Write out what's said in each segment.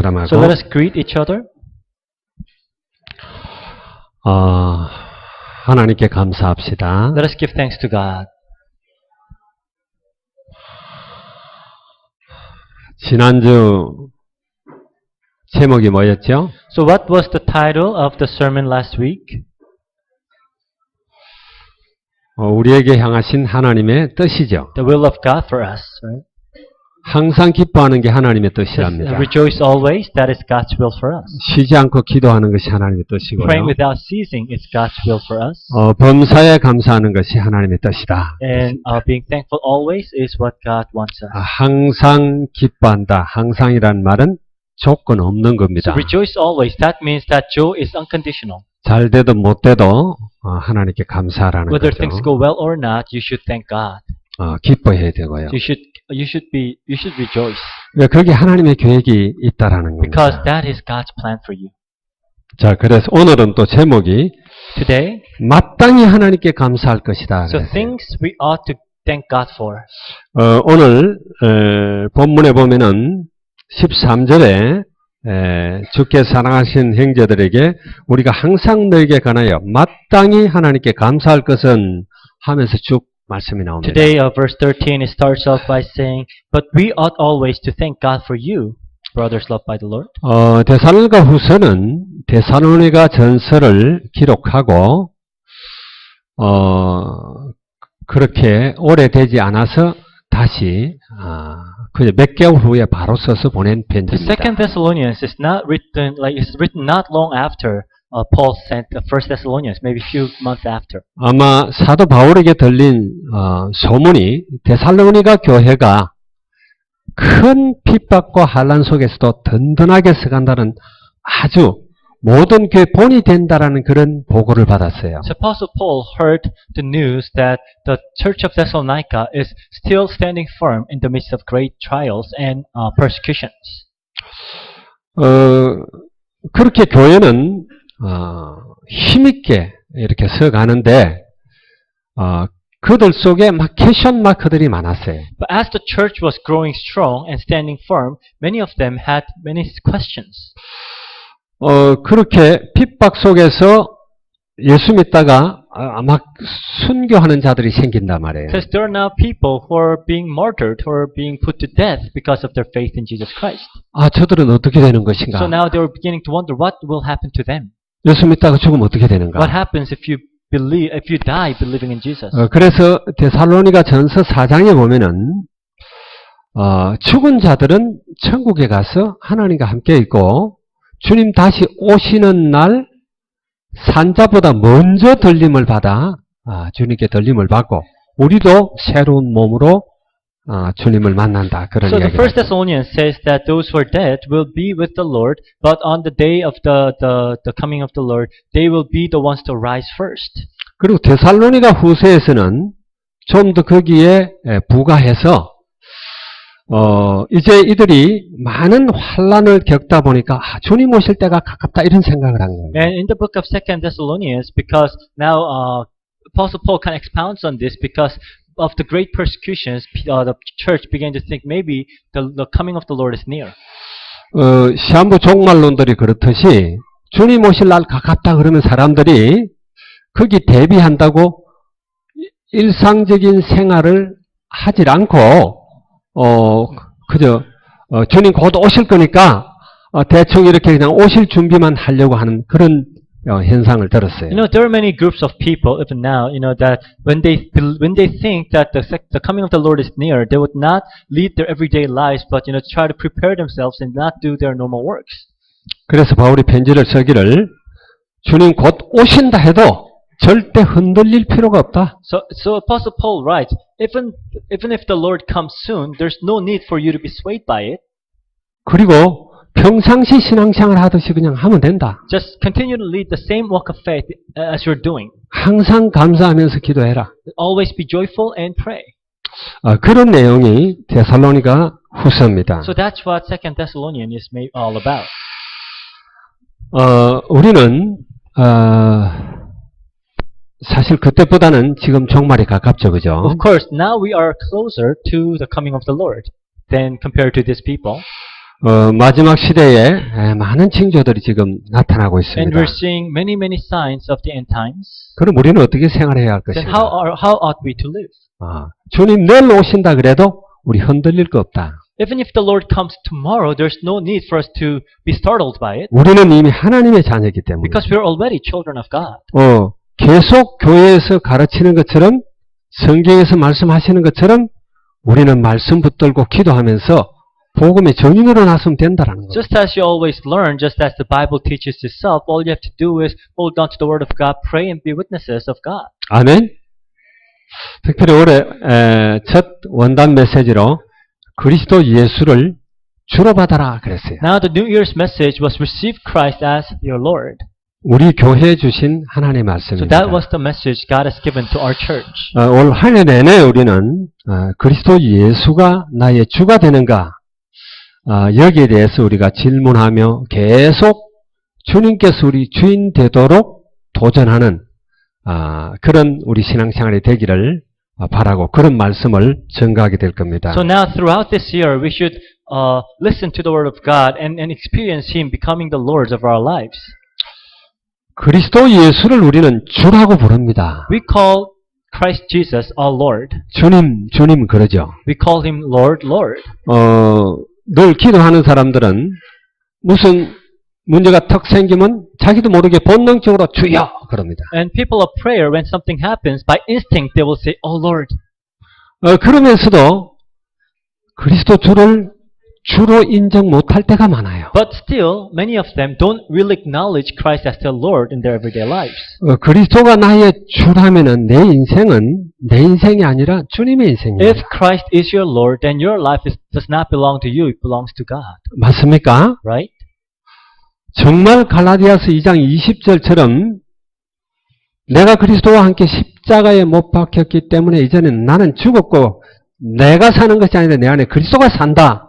사람하고 So let us greet each other. 하나님께 감사합시다. Let us give thanks to God. 지난주 제목이 뭐였죠? So what was the title of the sermon last week? 우리에게 향하신 하나님의 뜻이죠. The will of God for us, right? 항상 기뻐하는 게 하나님의 뜻이랍니다. Rejoice always, that is God's will for us. 쉬지 않고 기도하는 것이 하나님의 뜻이고요. Praying without ceasing is God's will for us. 범사에 감사하는 것이 하나님의 뜻이다. And being thankful always is what God wants us. 항상 기뻐한다. 항상이란 말은 조건 없는 겁니다. So rejoice always, that means that joy is unconditional. 잘 돼도 못 돼도 하나님께 감사하라는 Whether 거죠. things go well or not, you should thank God. 기뻐해야 되고요. You should rejoice. 그게 하나님의 계획이 있다라는 Because 겁니다. that is God's plan for you. 자, 그래서 오늘은 또 제목이 Today, 마땅히 하나님께 감사할 것이다. so 그랬어요. things we ought to thank God for. 오늘 본문에 보면은 13절에 주께 사랑하신 형제들에게 우리가 항상 너에게 관하여 마땅히 하나님께 감사할 것은 하면서 쭉 말씀이 나옵니다. Today, verse 13, it starts off by saying, But we ought always to thank God for you, brothers loved by the Lord. 데살로니가 후서는 데살로니가 전서를 기록하고 그렇게 오래되지 않아서 다시 그저 몇 개월 후에 바로 써서 보낸 The 편지입니다. Second Thessalonians is not written it's written not long after Paul sent the First Thessalonians, maybe a few months after. 아마 사도 바울에게 들린 소문이 데살로니가 교회가 큰 핍박과 환난 속에서도 든든하게 서간다는 아주 모든 교회 본이 된다라는 그런 보고를 받았어요. So Apostle Paul heard the news that the Church of Thessalonica is still standing firm in the midst of great trials and persecutions. 그렇게 교회는 힘있게 이렇게 서가는데 그들 속에 막 퀘션 마크들이 많았어요. But as the church was growing strong and standing firm, many of them had many questions. 그렇게 핍박 속에서 예수 믿다가 막 순교하는 자들이 생긴단 말이에요. Because there are now people who are being martyred, who are being put to death because of their faith in Jesus Christ. 저들은 어떻게 되는 것인가? So now they are beginning to wonder what will happen to them. 예수 믿다가 죽으면 어떻게 되는가? What happens if you die believing in Jesus? 그래서 데살로니가 전서 4장에 보면은 죽은 자들은 천국에 가서 하나님과 함께 있고 주님 다시 오시는 날 산자보다 먼저 들림을 받아 주님께 들림을 받고 우리도 새로운 몸으로 주님을 만난다. 그런 So the 이야기를 First 하죠. Thessalonians says that those who are dead will be with the Lord, but on the day of the coming of the Lord, they will be the ones to rise first. 그리고 데살로니가 후서에서는 좀 더 거기에 부가해서 이제 이들이 많은 환난을 겪다 보니까 주님 오실 때가 가깝다 이런 생각을 한 거예요. And in the book of Second Thessalonians, because now Apostle Paul kind of expounds on this because of the great persecutions, the church began to think maybe the coming of the Lord is near. 시한부 종말론들이 그렇듯이 주님 오실 날 가깝다 그러면 사람들이 거기 대비한다고 일상적인 생활을 하질 않고 그저 주님 곧 오실 거니까 대충 이렇게 그냥 오실 준비만 하려고 하는 그런 현상을 들었어요. You know, there are many groups of people even now, you know, that when they think that the coming of the Lord is near, they would not lead their everyday lives, but try to prepare themselves and not do their normal works. 그래서 바울이 편지를 쓰기를 주님 곧 오신다 해도 절대 흔들릴 필요가 없다. So Apostle Paul writes, even if the Lord comes soon, there's no need for you to be swayed by it. 그리고 평상시 신앙생활 하듯이 그냥 하면 된다. Just continue to lead the same walk of faith as you're doing. 항상 감사하면서 기도해라. Always be joyful and pray. 그런 내용이 데살로니가 후서입니다. So that's what Second Thessalonians is all about. 우리는 사실 그때보다는 지금 종말에 가깝죠, 그죠? Of course, now we are closer to the coming of the Lord than compared to these people. 마지막 시대에 많은 징조들이 지금 나타나고 And 있습니다. we're seeing many, many signs of the end times. 그럼 우리는 어떻게 생활해야 할 Then 것인가? how ought we to live? 주님 내일 오신다 그래도 우리 흔들릴 거 없다. Even if the Lord comes tomorrow, there's no need for us to be startled by it 우리는 이미 하나님의 자녀이기 때문에 because we're already children of God. 계속 교회에서 가르치는 것처럼 성경에서 말씀하시는 것처럼 우리는 말씀 붙들고 기도하면서 복음의 증인으로 나서면 된다라는 거예요. Just as you always learn, just as the Bible teaches itself, all you have to do is hold on to the Word of God, pray and be witnesses of God. 아멘. 특별히 올해 첫 원단 메시지로 그리스도 예수를 주로 받아라 그랬어요. Now the New Year's message was receive Christ as your Lord. 우리 교회에 주신 하나님의 So 말씀입니다. that was the message God has given to our church. 올 한 해 내내 우리는 그리스도 예수가 나의 주가 되는가 여기에 대해서 우리가 질문하며 계속 주님께서 우리 주인 되도록 도전하는 그런 우리 신앙생활이 되기를 바라고 그런 말씀을 전가하게 될 겁니다. So now throughout this year, we should listen to the Word of God and experience Him becoming the Lords of our lives. 그리스도 예수를 우리는 주라고 부릅니다. We call Christ Jesus our Lord. 주님 그러죠. We call Him Lord, Lord. 늘 기도하는 사람들은 무슨 문제가 턱 생기면 자기도 모르게 본능적으로 주여 그럽니다. And people of prayer, when something happens, by instinct they will say, Oh Lord. 그러면서도 그리스도 주로 인정 못할 때가 많아요. But still, many of them don't really acknowledge Christ as their Lord in their everyday lives. 그리스도가 나의 주라면은 내 인생은 내 인생이 아니라 주님의 인생이에요. If Christ is your Lord, then your life does not belong to you, it belongs to God. 맞습니까? Right? 정말 갈라디아서 2장 20절처럼 내가 그리스도와 함께 십자가에 못 박혔기 때문에 이제는 나는 죽었고 내가 사는 것이 아니라 내 안에 그리스도가 산다.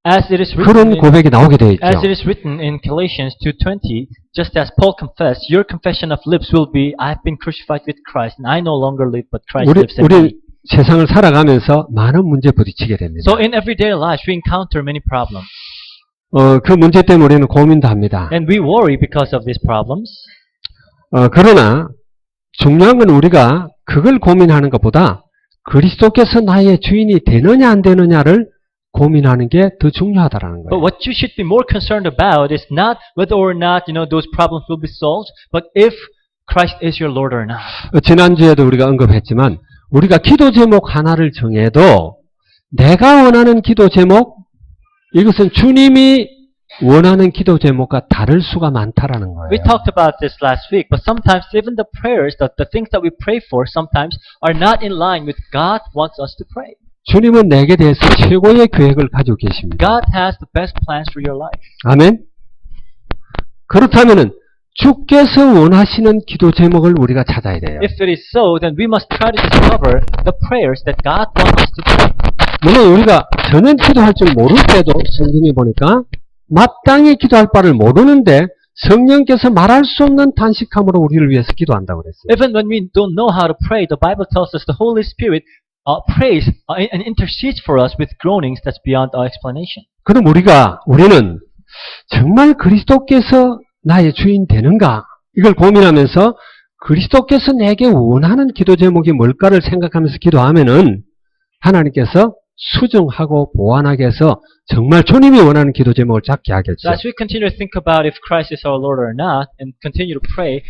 As it is 그런 written 고백이 나오게 되어 있죠. as it is written in Galatians 2:20, just as Paul confessed, your confession of lips will be, I've been crucified with Christ, and I no longer live, but Christ lives in me. 우리 세상을 살아가면서 많은 문제 부딪히게 됩니다. So in everyday life, we encounter many problems. 그 문제 때문에 우리는 고민도 합니다. And we worry because of these problems. 그러나 중요한 건 우리가 그걸 고민하는 것보다 그리스도께서 나의 주인이 되느냐 안 되느냐를 고민하는 게 더 중요하다라는 But 거예요. what you should be more concerned about is not whether or not, those problems will be solved, but if Christ is your Lord or not. 지난주에도 우리가 언급했지만 우리가 기도 제목 하나를 정해도 내가 원하는 기도 제목 이것은 주님이 원하는 기도 제목과 다를 수가 많다라는 거예요. We talked about this last week, but sometimes even the prayers, the things that we pray for, sometimes are not in line with God wants us to pray. 주님은 내게 대해서 최고의 계획을 가지고 계십니다. God has the best plans for your life. 아멘. 그렇다면은 주께서 원하시는 기도 제목을 우리가 찾아야 돼요. If it is so, then we must try to discover the prayers that God wants us to pray. 물론 우리가 전혀 기도할 줄 모를 때도 성경에 보니까 마땅히 기도할 바를 모르는데 성령께서 말할 수 없는 단식함으로 우리를 위해서 기도한다고 그랬어요. Even when we don't know how to pray, the Bible tells us the Holy Spirit prays and intercedes for us with groanings that's beyond our explanation. 그럼 우리는 정말 그리스도께서 나의 주인 되는가? 이걸 고민하면서 그리스도께서 내게 원하는 기도 제목이 뭘까를 생각하면서 기도하면은 하나님께서 수정하고 보완하게 해서 정말 주님이 원하는 기도 제목을 찾게 하겠죠. So as we continue to think about if Christ is our Lord or not and continue to pray,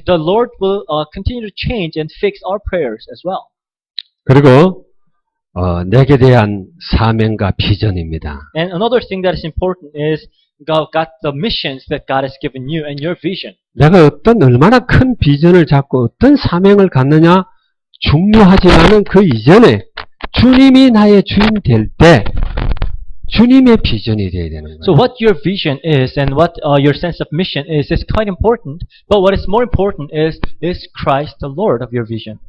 the Lord will continue to change and fix our prayers as well. 그리고 내게 대한 사명과 비전입니다. And another thing that is important is God got the missions that God has given you and your vision. 내가 얼마나 큰 비전을 잡고 어떤 사명을 갖느냐 중요하지만은 그 이전에 주님이 나의 주인 될 때 주님의 비전이 되어야 되는 거예요. So what your vision is and what your sense of mission is quite important. But what is more important is Christ the Lord of your vision.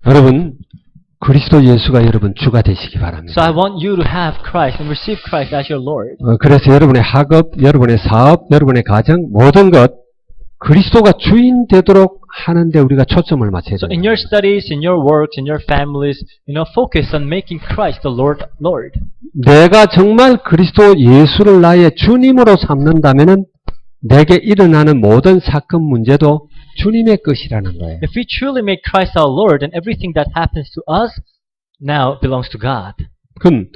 여러분 그리스도 예수가 여러분 주가 되시기 바랍니다. So I want you to have Christ and receive Christ as your Lord. 그래서 여러분의 학업, 여러분의 사업, 여러분의 가정 모든 것 그리스도가 주인 되도록 하는데 우리가 초점을 맞춰야 So 돼요. in your studies, in your works, in your families, focus on making Christ the Lord. 내가 정말 그리스도 예수를 나의 주님으로 삼는다면은 내게 일어나는 모든 사건 문제도 주님의 것이라는 거예요. If we truly make Christ our Lord, then everything that happens to us now belongs to God. 그건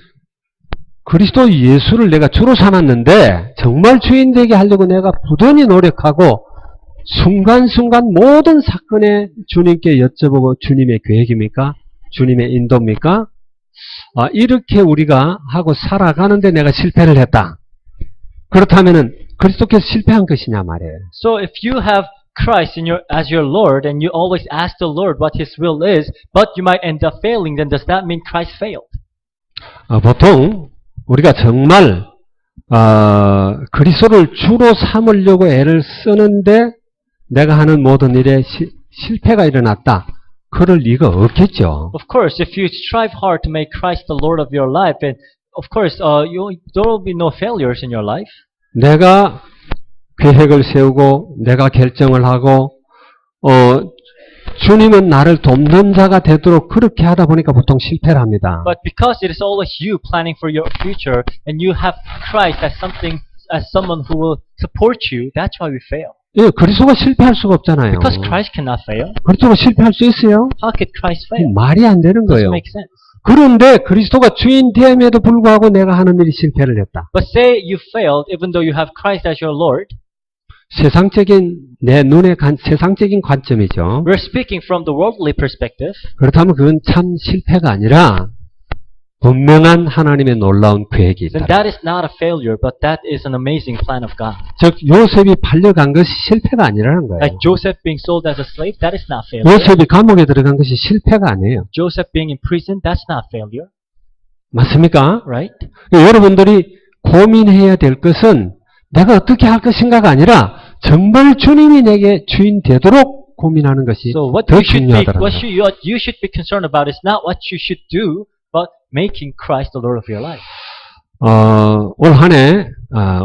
그리스도 예수를 내가 주로 삼았는데 정말 주인 되게 하려고 내가 부단히 노력하고 순간순간 모든 사건에 주님께 여쭤보고 주님의 계획입니까? 주님의 인도입니까? 이렇게 우리가 하고 살아가는데 내가 실패를 했다. 그렇다면은 그리스도께서 실패한 것이냐 말이에요. So if you have Christ as your Lord and you always ask the Lord what His will is, but you might end up failing, then does that mean Christ failed? 보통 우리가 정말 그리스도를 주로 삼으려고 애를 쓰는데 내가 하는 모든 일에 실패가 일어났다. 그럴 리가 없겠죠. Of course, if you strive hard to make Christ the Lord of your life, then of course there will be no failures in your life. 내가 계획을 세우고 내가 결정을 하고 주님은 나를 돕는 자가 되도록 그렇게 하다 보니까 보통 실패를 합니다. But because it is always you planning for your future and you have Christ as someone who will support you, that's why we fail. 예, 그리스도가 실패할 수가 없잖아요. Because Christ cannot fail. 그리스도가 실패할 수 있어요? How could Christ fail? 말이 안 되는 Doesn't 거예요. make sense. 그런데 그리스도가 주인됨에도 불구하고 내가 하는 일이 실패를 했다. But say you failed even though you have Christ as your Lord. 세상적인 내 눈에 세상적인 관점이죠. We're speaking from the worldly perspective. 그렇다면 그건 참 실패가 아니라 분명한 하나님의 놀라운 계획이 Then 있다. that is not a failure, but that is an amazing plan of God. 즉 요셉이 팔려간 것이 실패가 아니라는 거예요. Like Joseph being sold as a slave, that is not failure. 요셉이 감옥에 들어간 것이 실패가 아니에요. Joseph being in prison, that's not failure, 맞습니까? right? 여러분들이 고민해야 될 것은 내가 어떻게 할 것인가가 아니라 정말 주님이 내게 주인 되도록 고민하는 것이 So what 더 you should be, 중요하더라고요. what you should be concerned about is not what you should do, but making Christ the Lord of your life. 올 한 해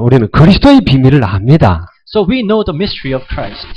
우리는 그리스도의 비밀을 압니다. So we know the mystery of Christ.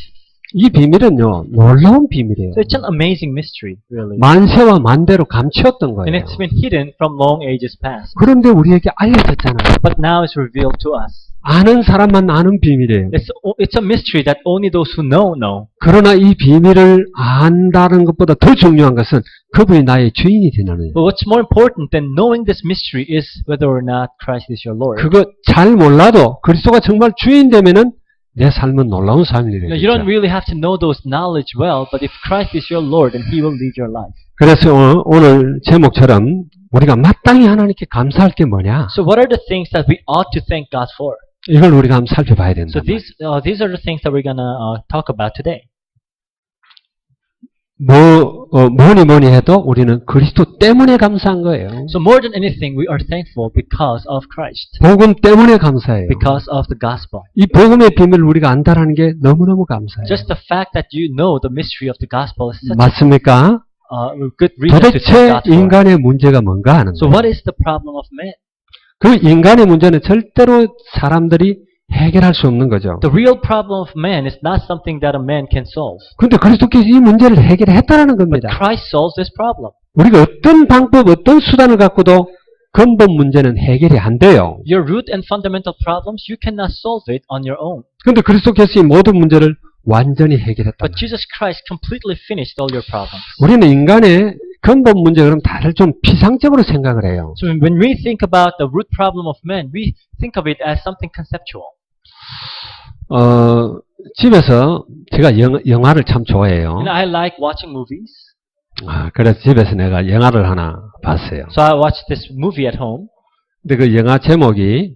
이 비밀은요 놀라운 비밀이에요. So it's an amazing mystery, really. 만세와 만대로 감추었던 And 거예요. it's been hidden from long ages past. 그런데 우리에게 알려졌잖아요. But now it's revealed to us. 아는 사람만 아는 비밀이에요. It's a mystery that only those who know. 그러나 이 비밀을 안다는 것보다 더 중요한 것은 그분이 나의 주인이 되는 거예요. But what's more important than knowing this mystery is whether or not Christ is your Lord. 그거 잘 몰라도 그리스도가 정말 주인 되면은 내 삶은 놀라운 삶이 Now, you don't 되겠죠. really have to know those knowledge well, but if Christ is your Lord, then He will lead your life. 그래서 오늘 제목처럼 우리가 마땅히 하나님께 감사할 게 뭐냐? So what are the things that we ought to thank God for? 이걸 우리가 한번 살펴봐야 된다. So these are the things that we're gonna talk about today. 뭐니 해도 우리는 그리스도 때문에 감사한 거예요. So more than anything, we are thankful because of Christ, 복음 때문에 감사해요. because of the gospel. 이 복음의 비밀을 우리가 안다라는 게 너무너무 감사해요. Just the fact that you know the mystery of the gospel is such 맞습니까? a good reason to thank 도대체 God for. 인간의 문제가 뭔가 하는 So 거예요. what is the problem of man? 그 인간의 문제는 절대로 사람들이 해결할 수 없는 거죠. The real problem of man is not something that a man can solve. 그런데 그리스도께서 이 문제를 해결했다라는 But 겁니다. Christ solves this problem. 우리가 어떤 방법, 어떤 수단을 갖고도 근본 문제는 해결이 안 돼요. Your root and fundamental problems, you cannot solve it on your own. 그런데 그리스도께서 이 모든 문제를 완전히 해결했다. But Jesus Christ completely finished all your problems. 우리는 인간의 근본 문제 그럼 다들 좀 피상적으로 생각을 해요. So when we think about the root problem of man, we think of it as something conceptual. 집에서 제가 영화를 참 좋아해요. I like watching movies. 그래서 집에서 내가 영화를 하나 봤어요. So I watched this movie at home. 근데 그 영화 제목이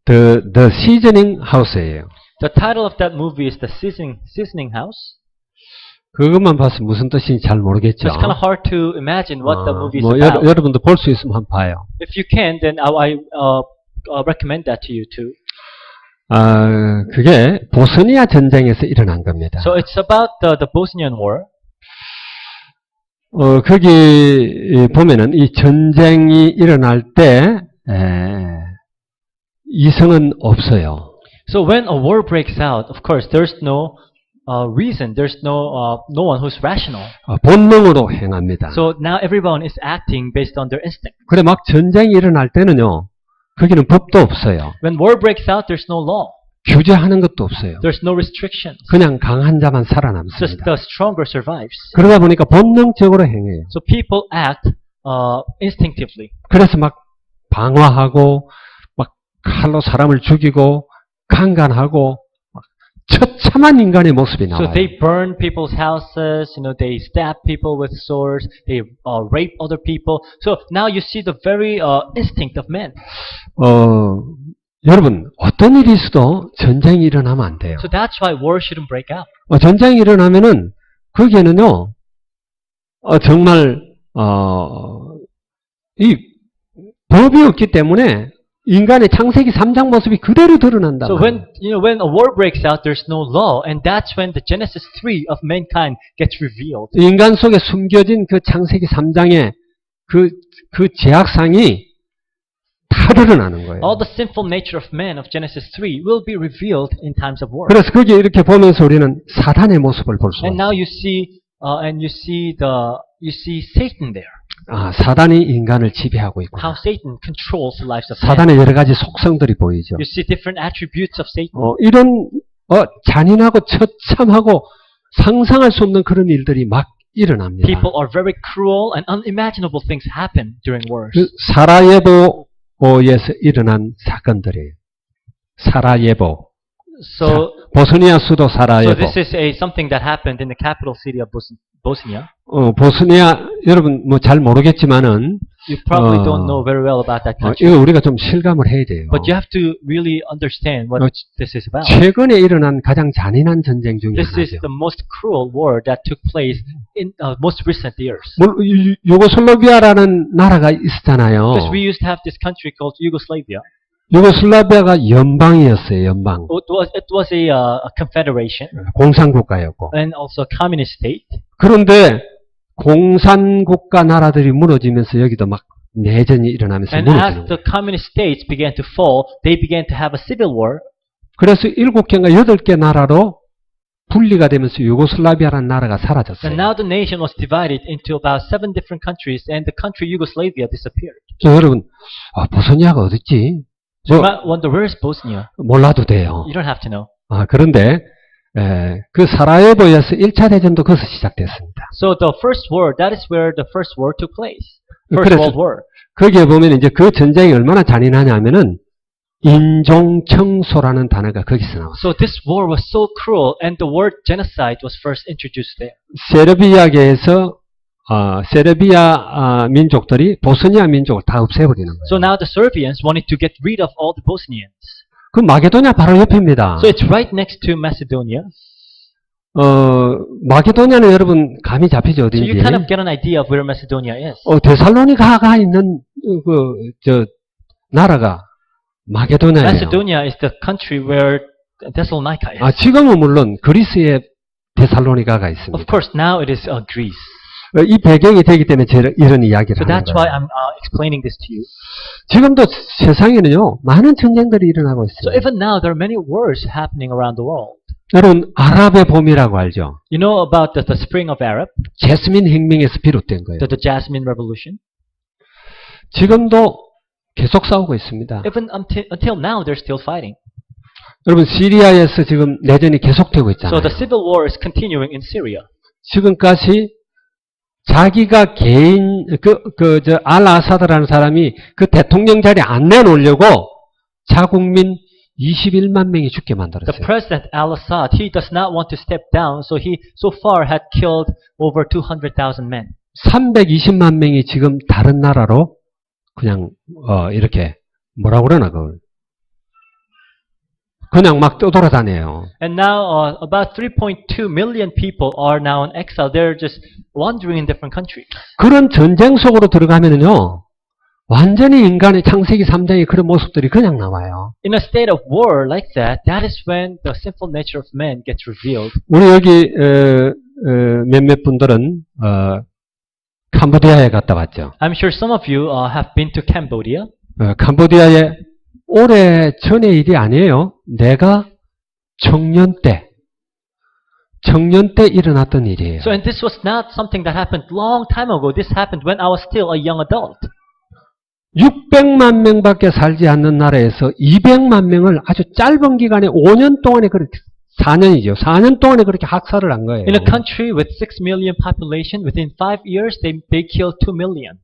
The Seasoning House예요. The title of that movie is The Seasoning House. 그것만 봐서 무슨 뜻인지 잘 모르겠죠. So it's kind of hard to imagine what the movie is 뭐 about. 여러분도 볼 수 있으면 한번 봐요. If you can, then I recommend that to you too. 그게 보스니아 전쟁에서 일어난 겁니다. So it's about the Bosnian War. 거기 보면은 이 전쟁이 일어날 때 이성은 없어요. So when a war breaks out, of course, there's no reason. There's no one who's rational. 본능으로 행합니다. So now everyone is acting based on their instinct. 그래 막 전쟁이 일어날 때는요. 거기는 법도 없어요. When war breaks out, there's no law. 규제하는 것도 없어요. There's no restrictions. 그냥 강한 자만 Just 살아남습니다. the stronger survives. 그러다 보니까 본능적으로 행해요. So people act instinctively. 그래서 막 방화하고 막 칼로 사람을 죽이고 강간하고 막 처참한 인간의 모습이 So 나와요. they burn people's houses, they stab people with swords, they rape other people. So now you see the very instinct of men. 여러분 어떤 일이 있어도 전쟁이 일어나면 안 돼요. So that's why war shouldn't break out. 전쟁이 일어나면은 거기에는요 정말 이 법이 없기 때문에 인간의 창세기 3장 모습이 그대로 드러난다. So when a war breaks out, there's no law, and that's when the Genesis 3 of mankind gets revealed. 인간 속에 숨겨진 그 창세기 3장의 그 제약상이 다 드러나는 거예요. All the sinful nature of man of Genesis 3 will be revealed in times of war. 그래서 거기에 이렇게 보면서 우리는 사단의 모습을 볼 수가 And 있어요. now you see Satan there. 사단이 인간을 지배하고 있구나. How Satan controls the lives of man. 사단의 여러 가지 속성들이 보이죠. You see different attributes of Satan. 이런 잔인하고 처참하고 상상할 수 없는 그런 일들이 막 일어납니다. People are very cruel and unimaginable things happen during wars. 그 사라예보에서 일어난 사건들이에요. 사라예보. So 보스니아 수도 So 사라예보. this is something that happened in the capital city of Bosnia. 보스니아 여러분 뭐 잘 모르겠지만은 You probably don't know very well about that country. 이거 우리가 좀 실감을 해야 돼요. But you have to really understand what this is about. 최근에 일어난 가장 잔인한 전쟁 중에 This is 하나죠. the most cruel war that took place in most recent years. 유고슬라비아라는 나라가 있었잖아요. Because we used to have this country called Yugoslavia. 유고슬라비아가 연방이었어요. 연방. It was a confederation 공산국가였고. and also a communist state. 그런데 공산국가 나라들이 무너지면서 여기도 막 내전이 일어나면서 And 무너지는 as 거예요. the communist states began to fall, they began to have a civil war. 그래서 7개인가 8개 나라로 분리가 되면서 유고슬라비아라는 나라가 사라졌어요. And now the nation was divided into about 7 different countries, and the country Yugoslavia disappeared. 여러분, 보스니아가 어딨지? You might wonder, where is Bosnia? 몰라도 돼요. You don't have to know. 그런데 그 사라예보에서 1차 대전도 거기서 시작됐습니다. So the first war, that is where the first war took place. First 그래서 World War. 거기에 보면 이제 그 전쟁이 얼마나 잔인하냐면은 인종청소라는 단어가 거기서 나왔어요. So this war was so cruel, and the word genocide was first introduced there. 세르비아계에서 세르비아 민족들이 보스니아 민족을 다 없애버리는 거예요. So now the Serbians wanted to get rid of all the Bosnians. 그 마게도냐 바로 옆입니다. So it's right next to Macedonia. 마게도냐는 여러분 감이 잡히죠 So 어딘지? you kind of get an idea of where Macedonia is. 데살로니가가 있는 나라가 마게도냐예요. Macedonia is the country where Thessalonica is. 지금은 물론 그리스의 데살로니가가 있습니다. Of course, now it is Greece. 이 배경이 되기 때문에 이런 이야기를 So 하는 that's why 거예요. I'm explaining this to you. 지금도 세상에는요 많은 전쟁들이 일어나고 So 있어요. even now, there are many wars happening around the world. 여러분 아랍의 봄이라고 알죠? You know about the spring of Arab, 제스민 혁명에서 비롯된 거예요. the Jasmine Revolution? 지금도 계속 싸우고 있습니다. Even until now, they're still fighting. 여러분 시리아에서 지금 내전이 계속되고 있잖아요. So the civil war is continuing in Syria. 지금까지 자기가 개인 알-아사드라는 사람이 그 대통령 자리에 안 내놓으려고 자국민 21만 명이 죽게 The 만들었어요. president al-Assad, he does not want to step down, so he so far had killed over 200,000 men. 320만 명이 지금 다른 나라로 그냥 이렇게 뭐라고 그러나 그걸 그냥 막 떠돌아다녀요. And now about 3.2 million people are now in exile. They're just wandering in different countries. 그런 전쟁 속으로 들어가면은요. 완전히 인간의 창세기 3장의 그런 모습들이 그냥 나와요. In a state of war like that, that is when the sinful nature of man gets revealed. 우리 여기 몇몇 분들은 캄보디아에 갔다 왔죠. I'm sure some of you have been to Cambodia. 캄보디아에 오래 전의 일이 아니에요. 내가 청년 때 일어났던 일이에요. So, and this was not something that happened long time ago. This happened when I was still a young adult. 600만 명밖에 살지 않는 나라에서 200만 명을 아주 짧은 기간에 5년 동안에 그렇게 4년이죠. 4년 동안에 그렇게 학살을 한 거예요. In a country with 6 million population, within 5 years, they killed 2 million.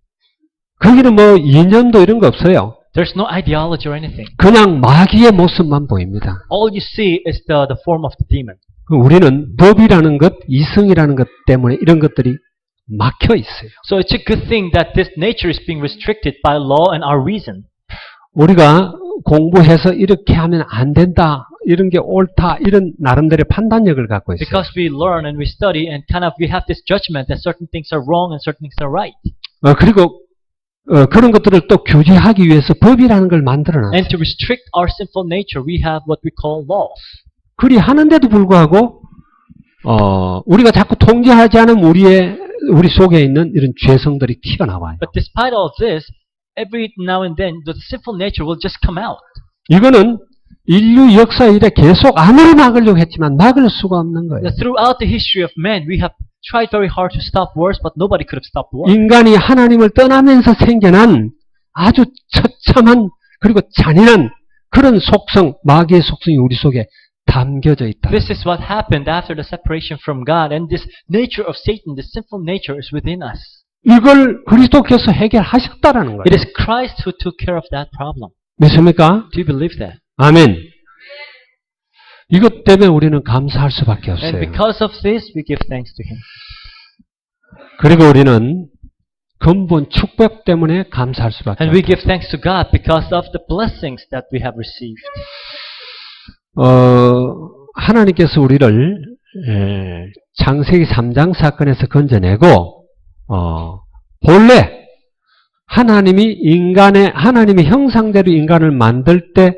거기는 뭐 이념도 이런 거 없어요. There's no ideology or anything. 그냥 마귀의 모습만 보입니다. All you see is the form of the demon. 우리는 법이라는 것, 이성이라는 것 때문에 이런 것들이 막혀 있어요. So it's a good thing that this nature is being restricted by law and our reason. 우리가 공부해서 이렇게 하면 안 된다, 이런 게 옳다, 이런 나름대로의 판단력을 갖고 있어요. Because we learn and we study and kind of we have this judgment that certain things are wrong and certain things are right. 그리고 그런 것들을 또 규제하기 위해서 법이라는 걸 만들어놨어요. And to restrict our sinful nature, we have what we call laws. 그리 하는데도 불구하고 우리가 자꾸 통제하지 않으면 우리 속에 있는 이런 죄성들이 튀어나와요. But despite all this, every now and then, the sinful nature will just come out. 이거는 인류 역사 이래 계속 아무리 막으려고 했지만 막을 수가 없는 거예요. Throughout the history of man, we have tried very hard to stop wars, but nobody could have stopped war. 인간이 하나님을 떠나면서 생겨난 아주 처참한 그리고 잔인한 그런 속성, 마귀의 속성이 우리 속에 담겨져 있다. This is what happened after the separation from God, and this nature of Satan, this sinful nature, is within us. 이걸 그리스도께서 해결하셨다라는 거예요. It is Christ who took care of that problem. 믿습니까? Do you believe that? 아멘. 이것 때문에 우리는 감사할 수밖에 And 없어요. because of this, we give thanks to Him. 그리고 우리는 근본 축복 때문에 감사할 수밖에 And we 없어요. give thanks to God because of the blessings that we have received. 하나님께서 우리를 창세기 3장 사건에서 건져내고 본래 하나님이 하나님의 형상대로 인간을 만들 때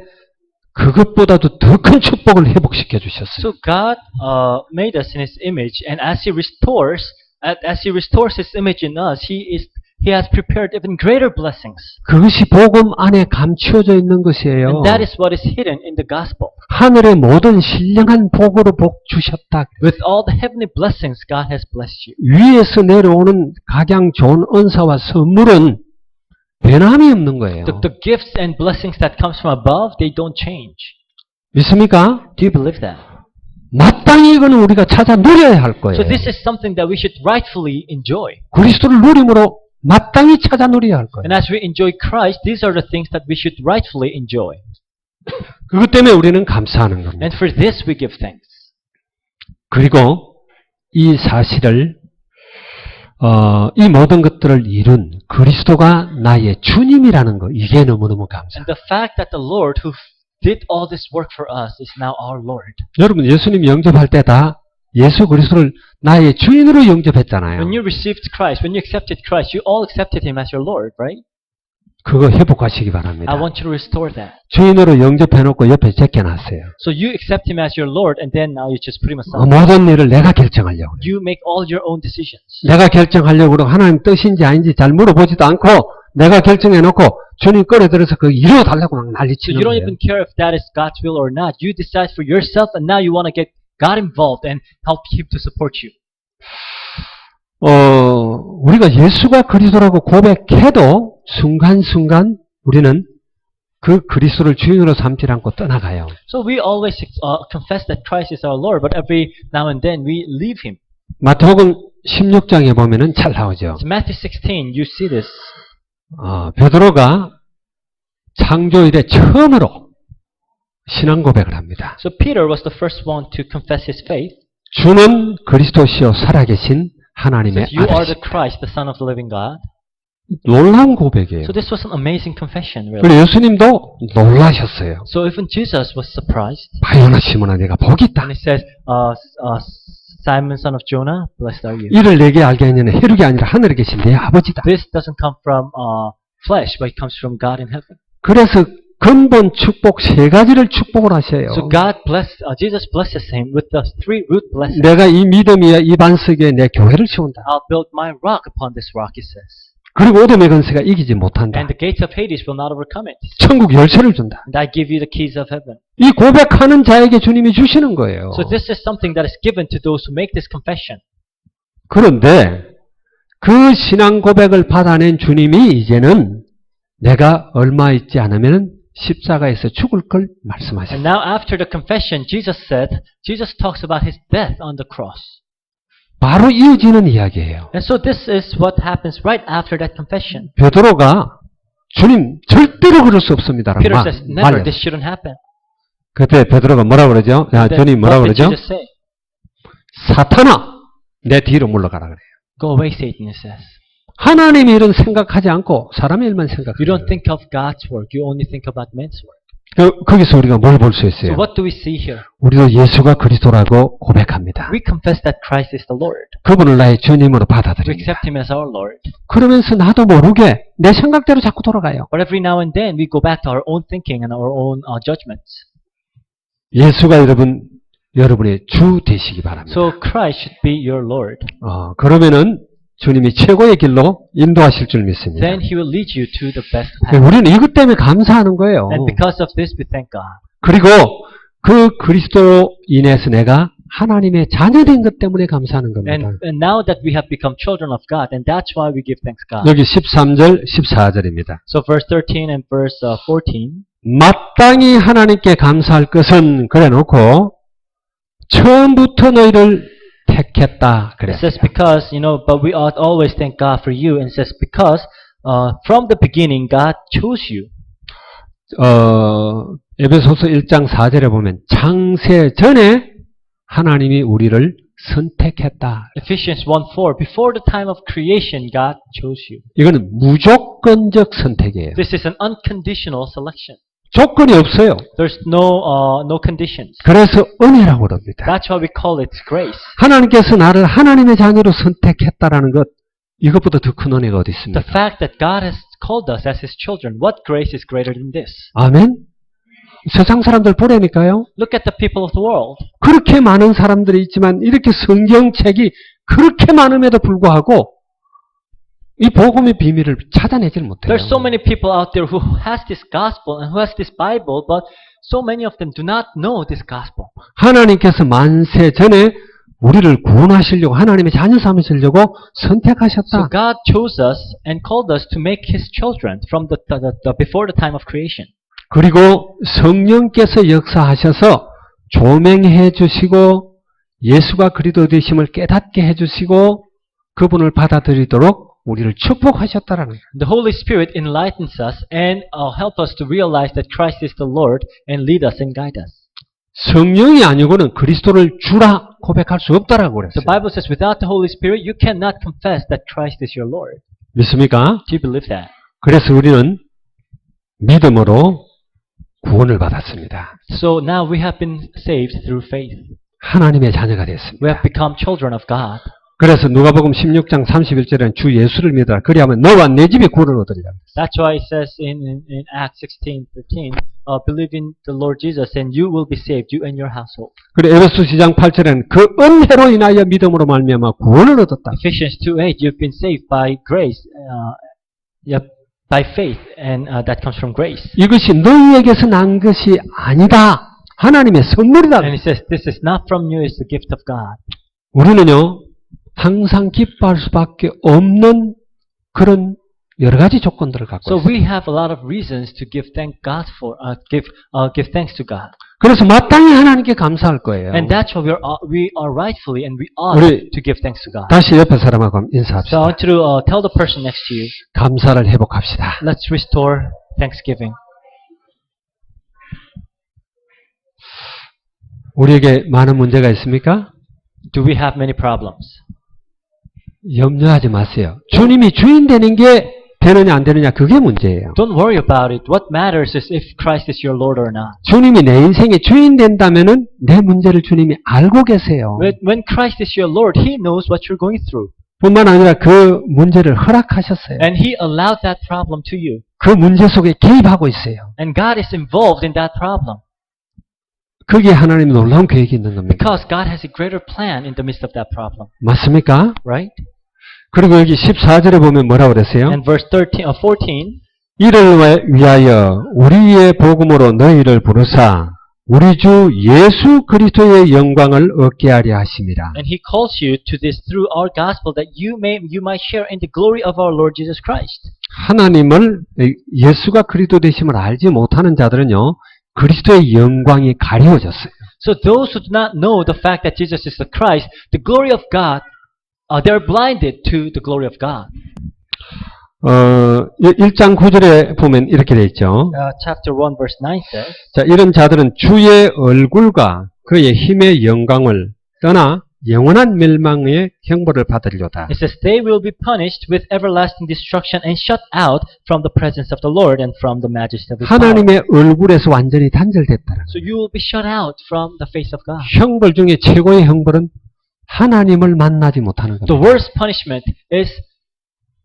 그것보다도 더 큰 축복을 회복시켜 주셨어요. So God made us in His image, and as He restores His image in us, He has prepared even greater blessings. 그것이 복음 안에 감추어져 있는 것이에요. And that is what is hidden in the gospel. 하늘의 모든 신령한 복으로 복 주셨다. With all the heavenly blessings, God has blessed you. 위에서 내려오는 각양 좋은 은사와 선물은 변함이 없는 거예요. The gifts and blessings that comes from above, they don't change. 믿습니까? Do you believe that? 마땅히 이거는 우리가 찾아 누려야 할 거예요. So this is something that we should rightfully enjoy. 그리스도를 누림으로 마땅히 찾아 누려야 할 거예요. And as we enjoy Christ, these are the things that we should rightfully enjoy. 그것 때문에 우리는 감사하는 겁니다. And for this we give thanks. 그리고 이 사실을 이 모든 것들을 이룬 그리스도가 나의 주님이라는 거, 이게 너무너무 감사해요. And the fact that the Lord who did all this work for us is now our Lord. 여러분 예수님 영접할 때 다 예수 그리스도를 나의 주인으로 영접했잖아요. When you received Christ, when you accepted Christ, you all accepted Him as your Lord, right? 그거 회복하시기 바랍니다. I want you to restore that. 주인으로 영접해놓고 옆에 제껴놨어요. So you accept Him as your Lord, and then now you just put Him aside. 모든 일을 내가 결정하려고. You make all your own decisions. 내가 결정하려고 그러고 하나님 뜻인지 아닌지 잘 물어보지도 않고 내가 결정해놓고 주님 꺼내들어서 그 이루어달라고 막 So 난리치는 you don't 거예요. even care if that is God's will or not. You decide for yourself, and now you want to get God involved and help Him to support you. 우리가 예수가 그리스도라고 고백해도 순간순간 우리는 그 그리스도를 주인으로 삼지 않고 떠나가요. So we always confess that Christ is our Lord, but every now and then we leave Him. 마태복음 16장에 보면은 잘 나오죠. So Matthew 16, you see this. 베드로가 창조 이래 처음으로 신앙 고백을 합니다. So Peter was the first one to confess his faith. 주는 그리스도시요 살아계신 하나님의 Says, you are 아들이시다. the Christ, the Son of the living God. 놀라운 고백이에요. So this was an amazing confession, really. 그리고 예수님도 놀라셨어요. So even Jesus was surprised. 바요나 시몬아 내가 복이 있다. And he says, Simon, son of Jonah, blessed are you. 이를 내게 알게 하는 혈육이 아니라 하늘에 계신 내 아버지다. This doesn't come from flesh, but it comes from God in heaven. 그래서 근본 축복 세 가지를 축복을 하셔요. So Jesus blesses him with the 3 root blessings. 내가 이 믿음이야 이 반석에 내 교회를 세운다. I'll build my rock upon this rock, he says. 그리고 어둠의 권세가 이기지 못한다. And the gates of Hades will not overcome it. 천국 열쇠를 준다. And I give you the keys of heaven. 이 고백하는 자에게 주님이 주시는 거예요. So this is something that is given to those who make this confession. 그런데 그 신앙 고백을 받아낸 주님이 이제는 내가 얼마 있지 않으면 십자가에서 죽을 걸 And 말씀하셨어요. now after the confession, Jesus talks about his death on the cross. 바로 이어지는 이야기예요. And so this is what happens right after that confession. 베드로가 주님 절대로 그럴 수 없습니다라고 Peter says, never, 말해요. this shouldn't happen. 그때 베드로가 뭐라 그러죠? 야, Then 주님 뭐라 what did 그러죠? Jesus say? 사탄아, 내 뒤로 물러가라 그래요. Go away, Satan, he says. 하나님의 일은 생각하지 않고 사람의 일만 You 생각해요. don't think of God's work, you only think about men's work. 거기서 우리가 뭘 볼 수 So 있어요? what do we see here? 우리도 예수가 그리스도라고 고백합니다. We confess that Christ is the Lord. 그분을 나의 주님으로 We 받아들입니다. accept him as our Lord. 그러면서 나도 모르게 내 생각대로 자꾸 돌아가요. But every now and then we go back to our own thinking and our own judgments. 예수가 여러분의 주 되시기 바랍니다. So Christ should be your Lord. 그러면은 주님이 최고의 길로 인도하실 줄 믿습니다. Then he will lead you to the best path. 우리는 이것 때문에 감사하는 거예요. And because of this we thank God. 그리고 그 그리스도로 인해서 내가 하나님의 자녀된 것 때문에 감사하는 겁니다. And now that we have become children of God, and that's why we give thanks God. 여기 13절, 14절입니다. So verse 13 and verse 14. 마땅히 하나님께 감사할 것은 그래 놓고 처음부터 너희를 택했다 It 그랬어요. says because, but we ought always thank God for you. And it says because from the beginning God chose you. 에베소서 1장 4절에 보면 창세 전에 하나님이 우리를 선택했다. Ephesians 1:4. Before the time of creation, God chose you. 이거는 무조건적 선택이에요. This is an unconditional selection. 조건이 없어요. There's no conditions. 그래서 은혜라고 그럽니다. That's why we call it grace. 하나님께서 나를 하나님의 자녀로 선택했다라는 것, 이것보다 더 큰 은혜가 어디 The 있습니까? fact that God has called us as His children, what grace is greater than this? 아멘? 세상 사람들 보라니까요. Look at the people of the world. 그렇게 많은 사람들이 있지만 이렇게 성경책이 그렇게 많음에도 불구하고 이 복음의 비밀을 찾아내질 못해요. There's so many people out there who has this gospel and who has this Bible, but so many of them do not know this gospel. 하나님께서 만세 전에 우리를 구원하시려고 하나님의 자녀 삼으시려고 So 선택하셨다. God chose us and called us to make His children from the before the time of creation. 그리고 성령께서 역사하셔서 조명해 주시고 예수가 그리스도 되심을 깨닫게 해 주시고 그분을 받아들이도록 우리를 축복하셨다라는 거예요. The Holy Spirit enlightens us and help us to realize that Christ is the Lord and lead us and guide us. 성령이 아니고는 그리스도를 주라 고백할 수 없다라고 그랬어요. The Bible says without the Holy Spirit you cannot confess that Christ is your Lord. 믿습니까? Do you believe that? 그래서 우리는 믿음으로 구원을 받았습니다. So now we have been saved through faith. 하나님의 자녀가 We 됐습니다. have become children of God. 그래서 누가복음 16장 31절에는 주 예수를 믿어라. 그리하면 너와 내 집이 구원을 얻으리라. That's why it says in Acts 16:13, believe in the Lord Jesus and you will be saved, you and your household. 그리고 에베소 2장 8절에는 그 은혜로 인하여 믿음으로 말미암아 구원을 얻었다. Ephesians 2:8, you've been saved by grace, by faith, and that comes from grace. 이것이 너희에게서 난 것이 아니다. 하나님의 선물이다. And it says, this is not from you, it's the gift of God. 우리는요, 항상 기뻐할 수밖에 없는 그런 여러 가지 조건들을 갖고 So 있어요. we have a lot of reasons to give thanks to God. 그래서 마땅히 하나님께 감사할 거예요. And that's why we are rightfully and we ought 우리 to give thanks to God. 다시 옆에 사람하고 So I 인사합시다. want you to tell the person next to you, 감사를 회복합시다. let's restore thanksgiving. 우리에게 많은 문제가 있습니까? Do we have many problems? 염려하지 마세요. 주님이 주인 되는 게 되느냐 안 되느냐 그게 문제예요. Don't worry about it. What matters is if Christ is your Lord or not. 주님이 내 인생의 주인 된다면은 내 문제를 주님이 알고 계세요. When Christ is your Lord, He knows what you're going through. 뿐만 아니라 그 문제를 허락하셨어요. And He allowed that problem to you. 그 문제 속에 개입하고 있어요. And God is involved in that problem. 거기에 하나님의 놀라운 계획이 있는 겁니다. Because God has a greater plan in the midst of that problem. 맞습니까? Right? 그리고 여기 14절에 보면 뭐라고 그랬어요? And verse 14, 이를 위하여 우리의 복음으로 너희를 부르사 우리 주 예수 그리스도의 영광을 얻게 하려 하심이라. and he calls you to this through our gospel that you might share in the glory of our Lord Jesus Christ. 하나님을 예수가 그리스도 되심을 알지 못하는 자들은요. 그리스도의 영광이 가려졌어요. So those who do not know the fact that Jesus is the Christ, the glory of God, they're blinded to the glory of God. 1장 9절에 보면 이렇게 되어 있죠. Chapter 1 verse 9 says, 자, 이런 자들은 주의 얼굴과 그의 힘의 영광을 떠나 영원한 멸망의 형벌을 받으리로다. it says, they will be punished with everlasting destruction and shut out from the presence of the Lord and from the majesty of His power. 하나님의 얼굴에서 완전히 단절됐다는 So you will be shut out from the face of God. 형벌 중에 최고의 형벌은 하나님을 만나지 못하는 The 겁니다. worst punishment is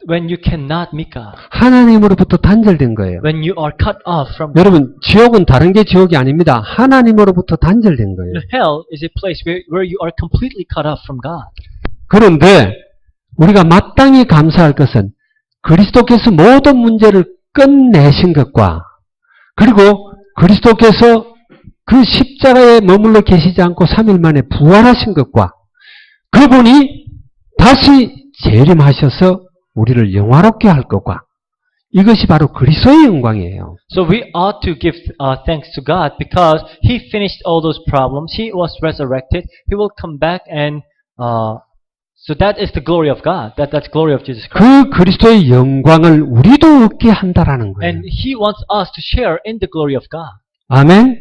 when you cannot meet God. 하나님으로부터 단절된 거예요. When you are cut off from God. 여러분, 지옥은 다른 게 지옥이 아닙니다. 하나님으로부터 단절된 거예요. Hell is a place where you are completely cut off from God. 그런데 우리가 마땅히 감사할 것은 그리스도께서 모든 문제를 끝내신 것과 그리고 그리스도께서 그 십자가에 머물러 계시지 않고 3일 만에 부활하신 것과 그분이 다시 재림하셔서 우리를 영화롭게 할 것과 이것이 바로 그리스도의 영광이에요. So we ought to give thanks to God because He finished all those problems. He was resurrected. He will come back and so that is the glory of God. That's glory of Jesus Christ. 그 그리스도의 영광을 우리도 얻게 한다라는 거예요. And He wants us to share in the glory of God. 아멘.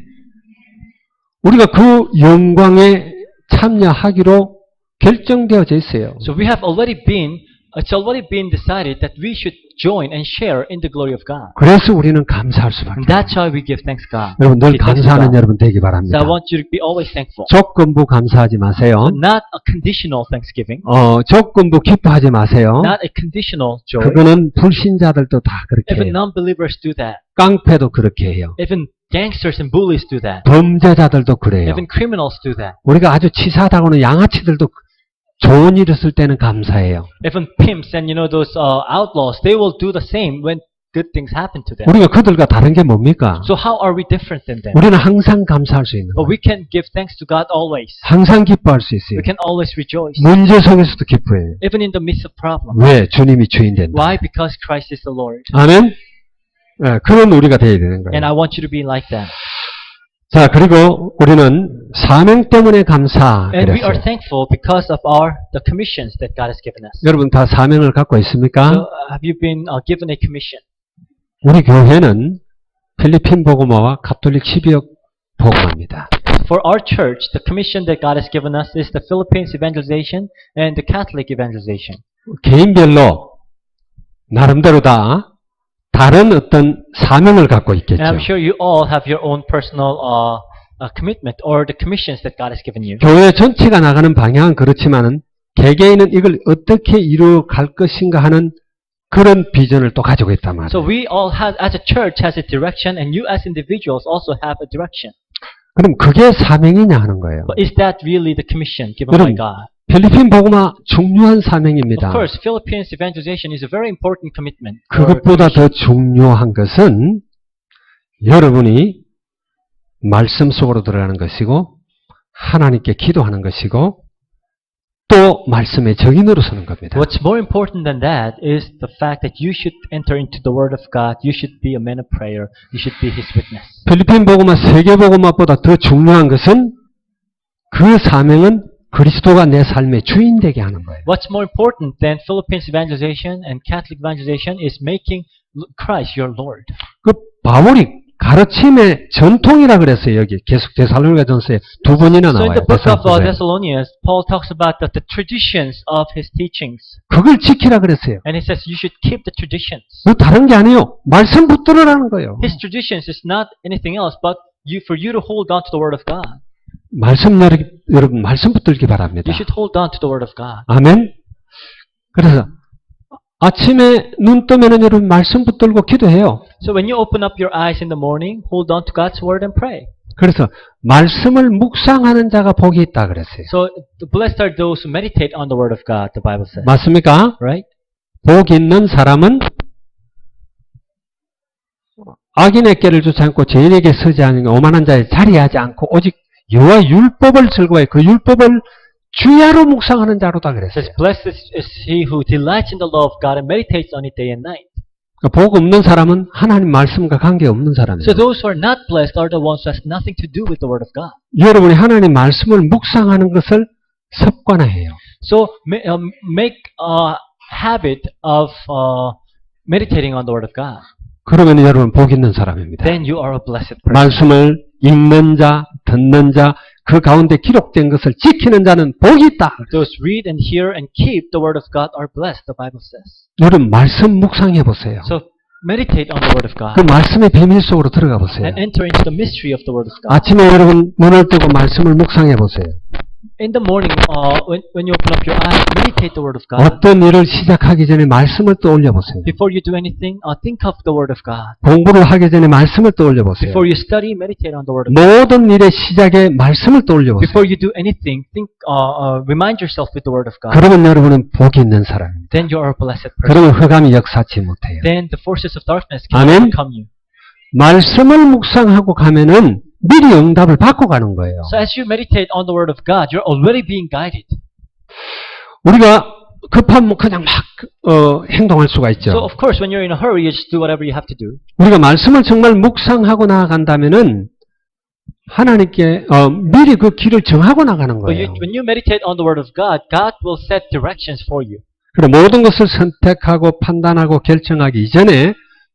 우리가 그 영광에 참여하기로 결정되어져 있어요. So it's already been decided that we should join and share in the glory of God. 그래서 우리는 감사할 수밖에 And that's why we give thanks to God. 여러분 늘 Give thanks to 감사하는 God. 여러분 되기 So 바랍니다. I want you to be always thankful. 조건부 감사하지 마세요. Not a conditional thanksgiving. 조건부 기뻐하지 마세요. Not a conditional joy. 그거는 불신자들도 다 그렇게 Even 해요. non-believers do that. 깡패도 그렇게 해요. Even gangsters and bullies do that. 범죄자들도 그래요. Even criminals do that. 우리가 아주 치사하다고는 양아치들도 좋은 일 있을 때는 감사해요. Even pimps and those outlaws, they will do the same when good things happen to them. 우리가 그들과 다른 게 뭡니까? So how are we different than them? 우리는 항상 감사할 수 있는 But 거예요. we can give thanks to God always. 항상 기뻐할 수 있어요. We can always rejoice. 문제 속에서도 기뻐해요. Even in the midst of problems. 왜? 주님이 주인 된다. Why? Because Christ is the Lord. 아멘? 그런 우리가 되어야 되는 And 거예요. I want you to be like that. 자, 그리고 우리는 사명 때문에 감사. And we are 그랬어요. thankful because of the commissions that God has given us. 여러분 다 사명을 갖고 있습니까? So have you been given a commission? 우리 교회는 필리핀 복음화와 가톨릭 12역 복음화입니다. For our church, the commission that God has given us is the Philippines evangelization and the Catholic evangelization. 개인별로 나름대로 다 다른 어떤 사명을 갖고 있겠죠. And I'm sure you all have your own personal commitment or the commissions that God has given you. 교회 전체가 나가는 방향은 그렇지만은 개개인은 이걸 어떻게 이루어갈 것인가 하는 그런 비전을 또 가지고 있단 말이에요. So we all have, as a church, has a direction, and you as individuals also have a direction. 그럼 그게 사명이냐 하는 거예요. But is that really the commission given by 여러분, God? 필리핀 복음화 중요한 Of 사명입니다. course, Philippines evangelization is a very important commitment. 그것보다 더 중요한 것은 여러분이 말씀 속으로 들어가는 것이고 하나님께 기도하는 것이고 또 말씀의 적인으로 서는 겁니다. What's more important than that is the fact that you should enter into the Word of God. You should be a man of prayer. You should be His witness. 필리핀 복음화 세계 복음화보다 더 중요한 것은 그 사명은 그리스도가 내 삶의 주인 되게 하는 거예요. What's more important than Philippines evangelization and Catholic evangelization is making Christ your Lord. 그 바울이 가르침의 전통이라 그랬어요. 여기 계속 데살로니가전서에 두 번이나 So in 나와요. the book of 데살로니가서에. Thessalonians, Paul talks about the traditions of his teachings. 그걸 지키라 그랬어요. And he says you should keep the traditions. 그 다른 게 아니에요. 말씀 붙들으라는 거예요. His traditions is not anything else but for you to hold on to the Word of God. 말씀 여러분 말씀 붙들기 바랍니다. You should hold on to the Word of God. 아멘. 그래서 아침에 눈 뜨면은 여러분 말씀 붙들고 기도해요. So when you open up your eyes in the morning, hold on to God's Word and pray. 그래서 말씀을 묵상하는 자가 복이 있다 그랬어요. So blessed are those who meditate on the Word of God, the Bible says. 맞습니까? Right? 복 있는 사람은 악인의 꾀를 쫓지 않고 죄인에게 서지 않으며 오만한 자에 자리하지 않고 오직 여호와 율법을 즐거워해 그 율법을 주야로 묵상하는 자로다 It 그랬어요. says, blessed is he who delights in the law of God and meditates on it day and night. 그러니까 복 없는 사람은 하나님 말씀과 관계없는 사람이에요. So those who are not blessed are the ones who has nothing to do with the word of God. 여러분이 하나님 말씀을 묵상하는 것을 습관화해요. So make a habit of meditating on the word of God. 그러면 여러분 복 있는 사람입니다. Then you are a blessed person. 말씀을 읽는 자, 듣는 자, 그 가운데 기록된 것을 지키는 자는 복이 있다. Those read and hear and keep the word of God are blessed, the Bible says. 여러분 말씀 묵상해 보세요. So meditate on the word of God 그 말씀의 비밀 속으로 들어가 보세요. and enter into the mystery of the word of God. 아침에 여러분 눈을 뜨고 말씀을 묵상해 보세요. In the morning, when you open up your eyes, meditate the word of God. 어떤 일을 시작하기 전에 말씀을 떠올려 보세요. Before you do anything, think of the word of God. 공부를 하기 전에 말씀을 떠올려 보세요. Before you study, meditate on the word of God. 모든 일의 시작에 말씀을 떠올려 보세요. Before you do anything, remind yourself with the word of God. 그러면 여러분은 복이 있는 사람입니다. Then you are a blessed person. 그러면 흑암이 역사치 못해요. Then the forces of darkness 아멘. cannot become you. 말씀을 묵상하고 가면은 미리 응답을 받고 가는 거예요. So as you meditate on the word of God, you're already being guided. 우리가 급하면 그냥 막 행동할 수가 있죠. So of course, when you're in a hurry, you just do whatever you have to do. 우리가 말씀을 정말 묵상하고 나아간다면은 하나님께 미리 그 길을 정하고 나가는 But 거예요. when you meditate on the word of God, God will set directions for you. 그리고 모든 것을 선택하고 판단하고 결정하기 이전에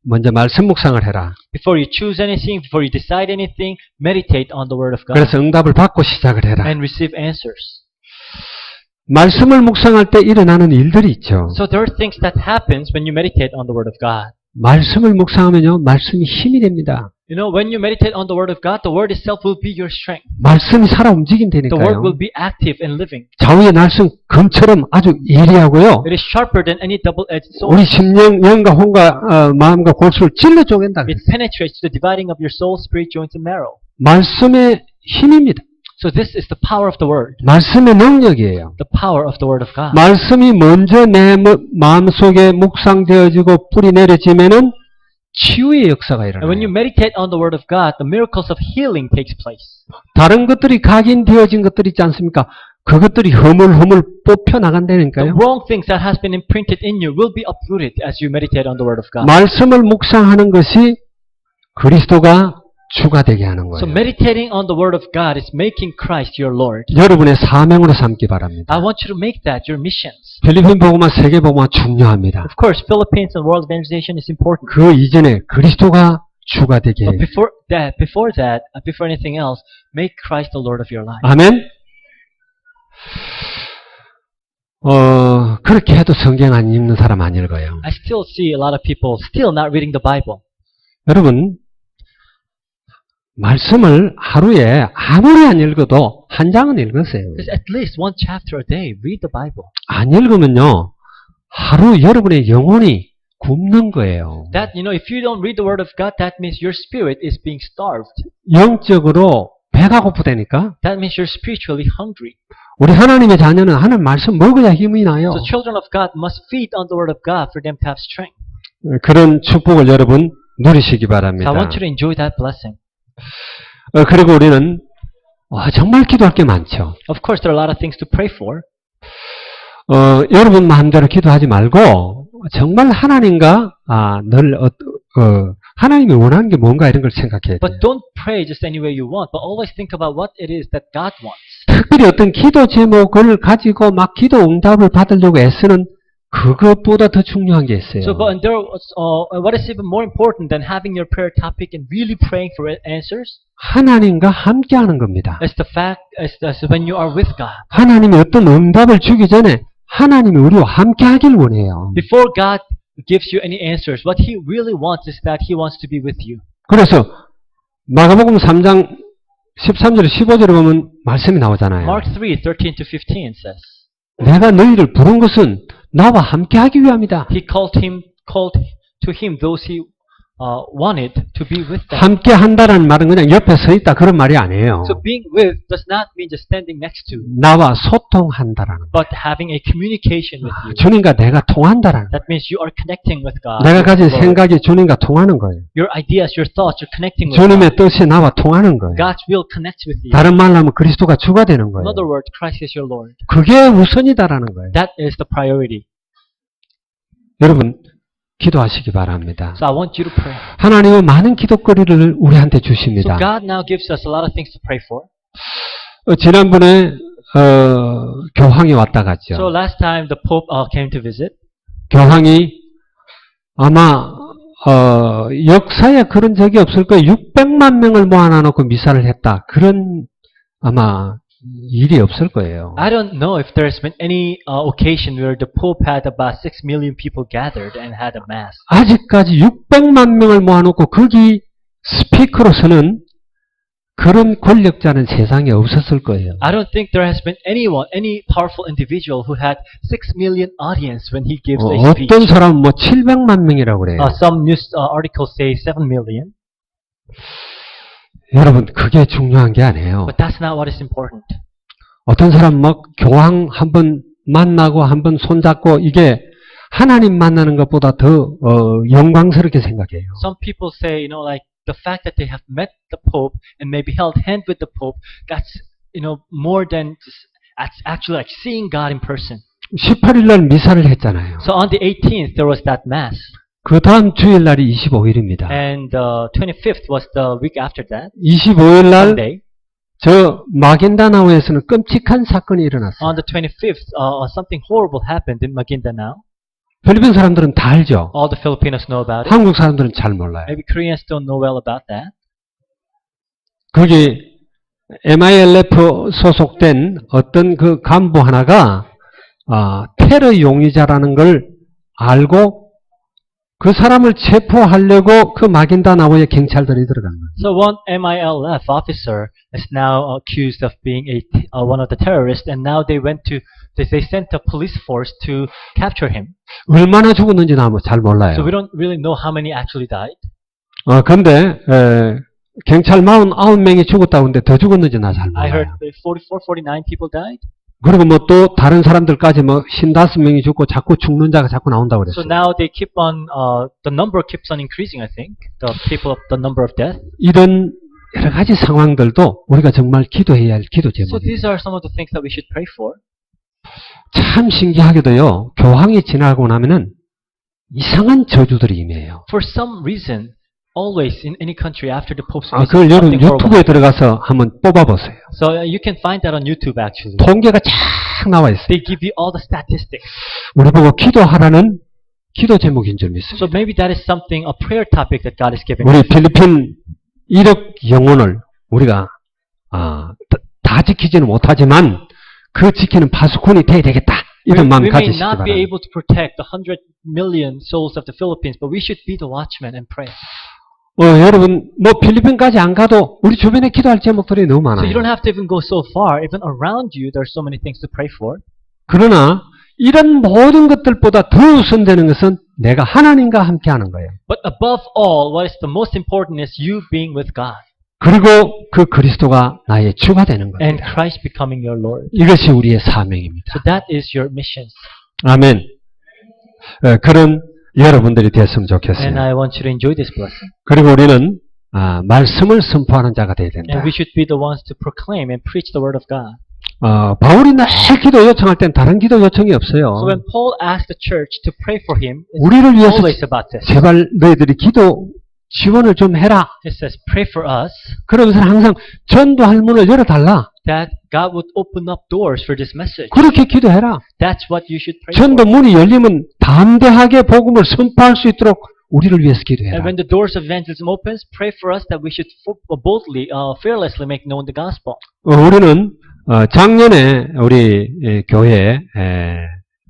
먼저 말씀 묵상을 해라. Before you choose anything, before you decide anything, meditate on the word of God 그래서 응답을 받고 시작을 해라. and receive answers. 말씀을 묵상할 때 일어나는 일들이 있죠. So there are things that happens when you meditate on the word of God. 말씀을 묵상하면요, 말씀이 힘이 됩니다. You know, when you meditate on the word of God, the word itself will be your strength. 말씀이 살아 The word 움직인다니까요. will be active and living. 좌우의 날선 검처럼 아주 예리하고요. It is sharper than any double-edged sword. 우리 심령, 영과 혼과 마음과 골수를 찔러 쪼갠다. It penetrates to the dividing of your soul, spirit, joints, and marrow. 말씀의 힘입니다. So this is the power of the word. 말씀의 능력이에요. The power of the word of God. 말씀이 먼저 내 마음속에 묵상되어지고 뿌리 내려지면은 치유의 역사가 And when you 일어나요. meditate on the word of God, the miracles of healing takes place. 다른 것들이 각인되어진 것들 있지 않습니까? 그것들이 허물허물 뽑혀 The 나간다니까요. wrong things that has been imprinted in you will be uprooted as you meditate on the word of God. 말씀을 묵상하는 것이 그리스도가 주가 되게 하는 So 거예요. meditating on the word of God is making Christ your Lord. 여러분의 사명으로 삼기 바랍니다. I want you to make that your missions. 필리핀 복음화, 세계 복음화 중요합니다. Of course, Philippines and world evangelization is important. 그 이전에 그리스도가 주가 되게 But 해요. before anything else, make Christ the Lord of your life. 아멘? 그렇게 해도 성경 안 읽는 사람 안 읽어요. I still see a lot of people still not reading the Bible. 여러분, 말씀을 하루에 아무리 안 읽어도 한 장은 읽으세요. Just at least one chapter a day. Read the Bible. 안 읽으면요, 하루 여러분의 영혼이 굶는 거예요. That, if you don't read the Word of God, that means your spirit is being starved. 영적으로 배가 고프다니까? That means you're spiritually hungry. 우리 하나님의 자녀는 하나님 말씀 먹어야 힘이 나요. So children of God must feed on the Word of God for them to have strength. 그런 축복을 여러분 누리시기 So 바랍니다. I want you to enjoy that blessing. 그리고 우리는 정말 기도할 게 많죠. Of course, there are a lot of things to pray for. 여러분 마음대로 기도하지 말고 정말 하나님과 하나님이 원하는 게 뭔가 이런 걸 생각해야 돼요. But don't pray just any way you want, but always think about what it is that God wants. 특별히 어떤 기도 제목을 가지고 막 기도 응답을 받으려고 애쓰는 그것보다 더 중요한 게 있어요. So, but what is even more important than having your prayer topic and really praying for answers? 하나님과 함께하는 겁니다. Is the fact is when you are with God. 하나님이 어떤 응답을 주기 전에 하나님이 우리와 함께하길 원해요. Before God gives you any answers, what He really wants is that He wants to be with you. 그래서 마가복음 3장 13절 15절에 보면 말씀이 나오잖아요. Mark 3:13 to 15 says, 내가 너희를 부른 것은 나와 함께하기 위함이다. He called to him those wanted to be with them. 함께 한다는 말은 그냥 옆에 서 있다 그런 말이 아니에요. So being with does not mean just standing next to, 나와 소통한다라는 but having a communication with you. 주님과 내가 통한다라는 That means you are connecting with God. 내가 with 가진 the Lord. 생각이 주님과 통하는 거예요. Your ideas, your thoughts, you're connecting with 주님의 God. 뜻이 나와 통하는 거예요. God's will connects with you. 다른 말로 하면 그리스도가 주가 되는 In 거예요. other words, Christ is your Lord. 그게 우선이다라는 거예요. That is the priority. 여러분 기도하시기 바랍니다. So I want you to pray. 하나님은 많은 기도거리를 우리한테 So 주십니다. God now gives us a lot of things to pray for. 지난번에 교황이 왔다 So 갔죠. last time the Pope came to visit. 교황이 아마 역사에 그런 적이 없을 거예요. 600만 명을 모아놓고 미사를 했다. 그런 아마 일이 없을 거예요. I don't know if there's been any occasion where the Pope had about 6 million people gathered and had a mass. 아직까지 600만 명을 모아놓고 거기 스피커로 서는 그런 권력자는 세상에 없었을 거예요. I don't think there has been anyone, any powerful individual who had 6 million audience when he gives a speech. 어떤 사람은 뭐 700만 명이라고 그래요. Some news articles say 7 million. 여러분 그게 중요한 게 아니에요. But that's not what is important. 어떤 사람 막 교황 한번 만나고 한번 손잡고 이게 하나님 만나는 것보다 더 영광스럽게 생각해요. Some people say, like the fact that they have met the Pope and maybe held hand with the Pope, that's, more than just, actually like seeing God in person. 18일 날 미사를 했잖아요. So on the 18th, there was that mass. 그 다음 주일 날이 25일입니다. And the 25th was the week after that, 25일 날 Sunday. 저 마겐다나우에서는 끔찍한 사건이 일어났어요. On the 25th, something horrible happened in Maguindanao. 필리핀 사람들은 다 알죠. All the Filipinos know about it. 한국 사람들은 잘 몰라요. Maybe Koreans don't know well about that. 거기 MILF 소속된 어떤 그 간부 하나가 테러 용의자라는 걸 알고 그 사람을 체포하려고 그 마긴다나우에 경찰들이 들어간 거예요. So one MILF officer is now accused of being one of the terrorists, and now they sent a police force to capture him. 얼마나 죽었는지 나 잘 몰라요. So we don't really know how many actually died. 근데 경찰 49명이 죽었다고 하는데 더 죽었는지 나 잘 I heard 몰라요. 44, 49 people died. 그리고 뭐 또 다른 사람들까지 뭐 55명이 죽고 자꾸 죽는 자가 자꾸 나온다고 So 그랬어요. now they keep on, the number keeps on increasing, I think. The number of death. 이런 여러 가지 상황들도 우리가 정말 기도해야 할 기도 So 제목이에요. these are some of the things that we should pray for. 참 신기하게도요. 교황이 지나고 나면은 이상한 저주들이 임해요. For some reason, always in any country after the Pope's 그걸 여러분 something horrible. 유튜브에 들어가서 한번 뽑아보세요. So you can find that on YouTube actually. 통계가 쫙 나와 있어요. They give you all the statistics. 우리 보고 기도하라는 기도 제목인 줄 믿습니다. So maybe that is something, a prayer topic that God is giving 우리 us. 필리핀 1억 영혼을 우리가 다 지키지는 못하지만 그 지키는 파수꾼이 돼야 되겠다. 이런 마음 We may 가지시기 not be 바랍니다. able to protect the 100 million souls of the Philippines, but we should be the watchmen and pray. 여러분 뭐 필리핀까지 안 가도 우리 주변에 기도할 제목들이 너무 So you don't 많아요. have to even go so far. Even around you, there are so many things to pray for. 그러나 이런 모든 것들보다 더 우선되는 것은 내가 하나님과 함께하는 거예요. But above all, what is the most important is you being with God 그리고 그 그리스도가 나의 주가 되는 and 겁니다. Christ becoming your Lord. 이것이 우리의 사명입니다. So that is your mission. 아멘. 그런 여러분들이 됐으면 And 좋겠어요. I want you to enjoy this blessing. 그리고 우리는 말씀을 선포하는 자가 되어야 된다. And we should be the ones to proclaim and preach the word of God. 바울이 날 기도 요청할 땐 다른 기도 요청이 없어요. So when Paul asked the church to pray for him, it's 우리를 위해서 always about this. 제발 너희들이 기도 지원을 좀 해라. It says, pray for us, 그러면서 항상 전도할 문을 열어달라. that God would open up doors for this message. 그렇게 기도해라. That's what you should pray 전도 for. 문이 열리면 담대하게 복음을 선포할 수 있도록 우리를 위해서 기도해라. And when the doors of evangelism opens, pray for us that we should boldly, fearlessly make known the gospel. 우리는 작년에 우리 교회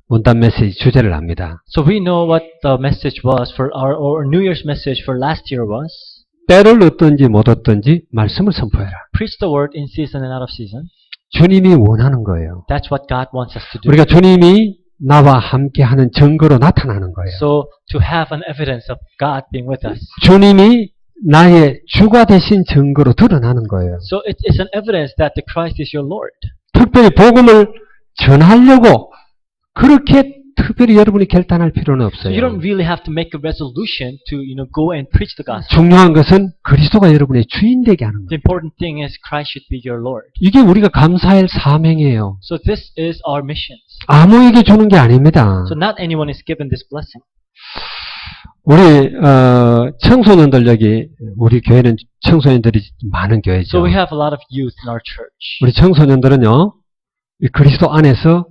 문단 메시지 주제를 압니다. So we know what the message was for our New Year's message for last year was. 때를 얻든지 못 얻든지 말씀을 선포해라. Preach the word in season and out of season. 주님이 원하는 거예요. That's what God wants us to do. 우리가 주님이 나와 함께하는 증거로 나타나는 거예요. So to have an evidence of God being with us. 주님이 나의 주가 되신 증거로 드러나는 거예요. So it is an evidence that the Christ is your Lord. 특별히 복음을 전하려고 그렇게 특별히 여러분이 결단할 필요는 So you don't 없어요. really have to make a resolution to go and preach the gospel. 중요한 것은 그리스도가 여러분의 주인 되게 하는 The 거예요. important thing is Christ should be your Lord. 이게 우리가 감사할 사명이에요. So this is our mission. 아무에게 주는 게 아닙니다. So not anyone is given this blessing. 우리 청소년들 여기 우리 교회는 청소년들이 많은 교회죠. So we have a lot of youth in our church. 우리 청소년들은요, 이 그리스도 안에서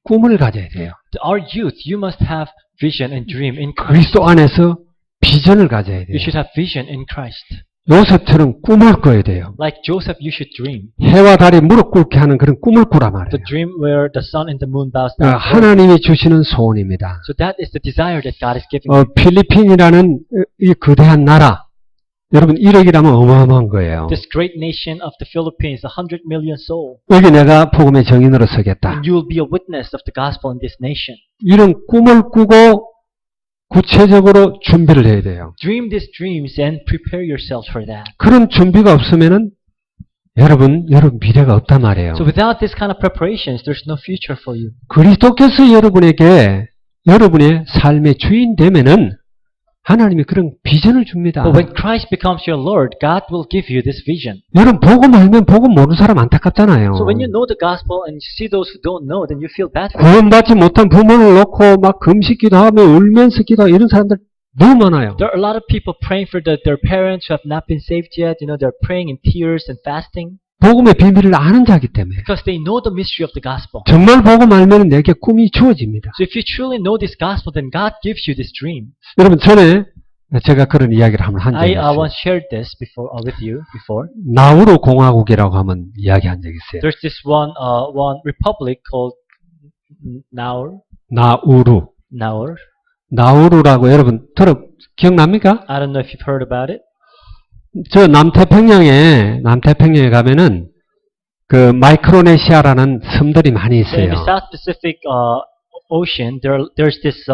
꿈을 가져야 돼요. Our youth, you must have vision and dream in Christ. 그리스도 안에서 비전을 가져야 돼요. You should have vision in Christ. 요셉처럼 꿈을 꿔야 돼요. Like Joseph, you should dream. 해와 달이 무릎 꿇게 하는 그런 꿈을 꾸라 말이에요. The dream where the sun and the moon bows down. 하나님이 주시는 소원입니다. So that is the desire that God is giving you. 필리핀이라는 이 거대한 나라, 여러분 1억이라면 어마어마한 거예요. This great nation of the Philippines, 100 million soul. 여기 내가 복음의 정인으로 서겠다. And you will be a witness of the gospel in this nation. 이런 꿈을 꾸고 구체적으로 준비를 해야 돼요. Dream these dreams and prepare yourselves for that. 그런 준비가 없으면은 여러분 미래가 없단 말이에요. So without this kind of preparations, there's no future for you. 그리스도께서 여러분에게 여러분의 삶의 주인 되면은 하나님이 그런 비전을 줍니다. But when Christ becomes your Lord, God will give you this vision. 여러분 복음 알면 복음 모르는 사람 안타깝잖아요. So when you know the gospel and you see those who don't know, then you feel bad for them. 구원받지 못한 부모를 놓고 막 금식기도 하며 울면서 기도하고 이런 사람들 너무 많아요. There are a lot of people praying for their parents who have not been saved yet. They're praying in tears and fasting 복음의 비밀을 아는 자이기 때문에 because they know the mystery of the gospel. 정말 복음 알면 내게 꿈이 주어집니다. So if you truly know this gospel, then God gives you this dream. 여러분 전에 제가 그런 이야기를 한번 한 적이 I 있어요. once shared this before with you before. 나우루 공화국이라고 하면 이야기한 적이 있어요. There's this one republic called Naur. 나우루라고 여러분 기억납니까? I don't know if you've heard about it. 저 남태평양에 가면은 그 마이크로네시아라는 섬들이 많이 In 있어요. the South Pacific Ocean, there's this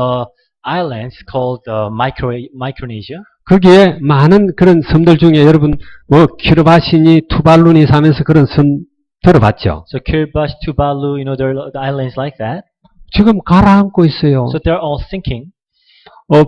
islands called Micronesia. 거기에 많은 그런 섬들 중에 여러분 뭐 키르바시니, 투발루니 하면서 그런 섬 들어봤죠? So Kiribati, Tuvalu, there are islands like that. 지금 가라앉고 있어요. So they're all sinking.